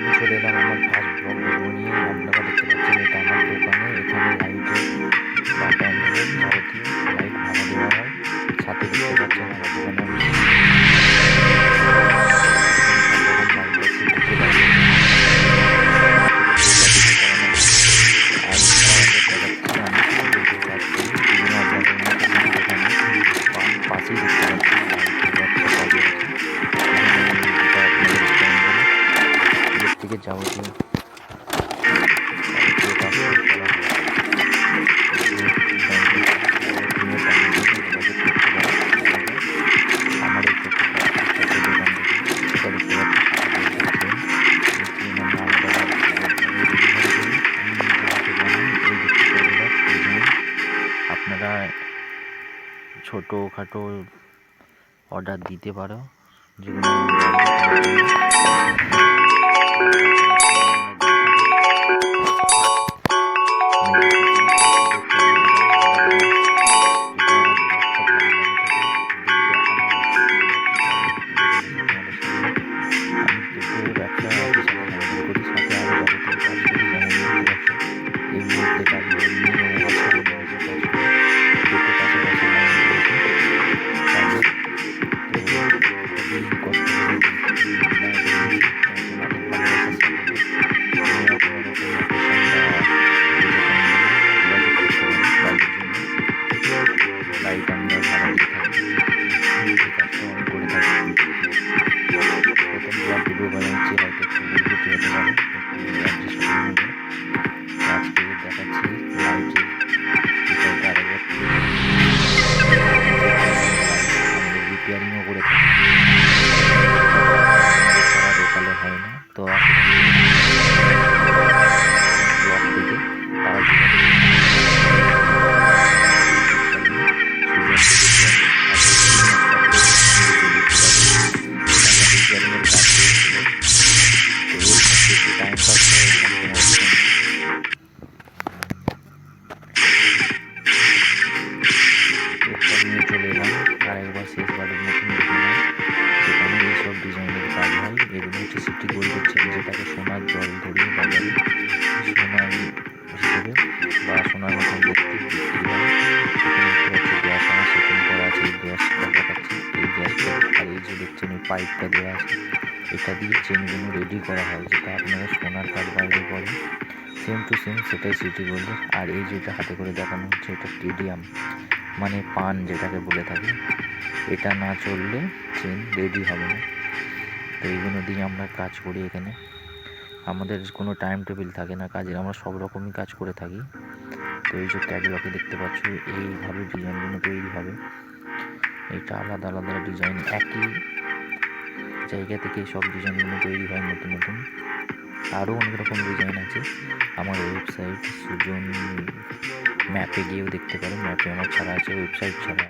আমি চলে এলাম আমার ফার্স্ট ব্লগ ভিডিও নিয়ে। আপনারা দেখতে পাচ্ছেন এটা আমার দোকানে। এখানে লাইটের বা প্যান্ডেলের যাবতীয় লাইট ভাড়া দেওয়া হয়। সাথে দেখতে পাচ্ছেন আমার দোকানে আমি সব রকম লাইট আছে, ডিজে লাইট আছে, আর এছাড়াও দেখাচ্ছি আমি লাইটের কাজ করি। বিভিন্ন আপনাদের ইনভিটেশন দোকানে পাশেই দেখতে পাচ্ছেন লাইটের ব্যবসা কাজে আছে। যেটা আপনাদের প্যান্ডেলের থেকে যাবতীয় কাজ করা হয়। আমার এই ছোট্ট দোকান থেকে যেটা দেখতে পাচ্ছি আপনারা ছোটোখাটো অর্ডার দিতে পারো, যেগুলো লাইট আমরা ভাড়া দিয়ে থাকি, এই কাজটা আমি করে থাকি। প্রথম ব্লগ ভিডিও বানাচ্ছি, হয়তো একটু ভুল ত্রুটি হতে পারে, অ্যাডজাস্ট করে নেবেন। আজকে দেখাচ্ছি লাইটের বিষয়টা আরেকবার রিপেয়ারিংও করে থাকি, ছাড়া দোকানে হয় না। তো ব্লগ থেকে তারা টাইম পাস নিয়ে চলে এলাম আরেকবার শেষবারের মতন দোকানে। দোকানে এইসব ডিজাইনের কাজ হয়। এগুলো হচ্ছে সিটি গোল্ডের চেন, যেটাকে সোনার জল ধরিয়ে বাজারে সোনার হিসেবে বা সোনার মতন দেখতে বিক্রি হয়। এখানে হচ্ছে গ্যাস আমার সেটিং করা আছে, এই গ্যাসটা দেখাচ্ছি, এই গ্যাসটা। আর এই যে দেখছেন এই পাইপটা দেওয়া আছে, এটা দিয়ে চেনগুলো রেডি করা হয়, যেটা আপনারা সোনার কাজ বাইরে করে সেম টু সেম সেটাই সিটি গোল্ডের। আর এই যেটা হাতে করে দেখানো হচ্ছে এটা টেডিয়াম, মানে পান যেটাকে বলে থাকি। এটা না চললে চেন রেডি হবে না। তো এইগুলো দিয়ে আমরা কাজ করি এখানে। আমাদের কোনো টাইম টেবিল থাকে না কাজের, আমরা সব রকমই কাজ করে থাকি। তো এই যে ক্যাটালগে দেখতে পাচ্ছ এইভাবে ডিজাইনগুলো তৈরি হবে। এটা আলাদা আলাদা ডিজাইন, একই জায়গা থেকে সব ডিজাইনগুলো তৈরি হয় নতুন নতুন। আরও অনেক রকম ডিজাইন আছে। আমার ওয়েবসাইট সুজন ম্যাপে গিয়েও দেখতে পারেন, ম্যাপে আমার ছাড়া আছে, ওয়েবসাইট ছাড়া